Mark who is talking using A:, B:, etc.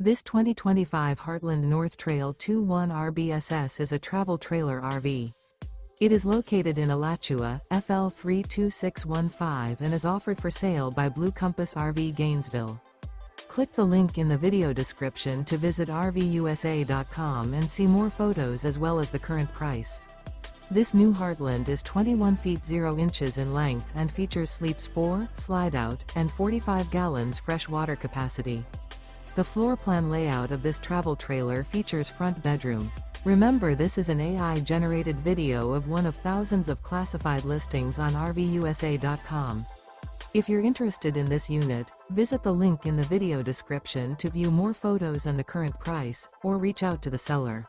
A: This 2025 Heartland North Trail 21 RBSS is a travel trailer RV. It is located in Alachua, FL 32615 and is offered for sale by Blue Compass RV Gainesville. Click the link in the video description to visit RVUSA.com and see more photos as well as the current price. This new Heartland is 21 feet 0 inches in length and features sleeps 4, Slideout, and 45 gallons fresh water capacity. The floor plan layout of this travel trailer features front bedroom. Remember, this is an AI-generated video of one of thousands of classified listings on RVUSA.com. If you're interested in this unit, visit the link in the video description to view more photos and the current price, or reach out to the seller.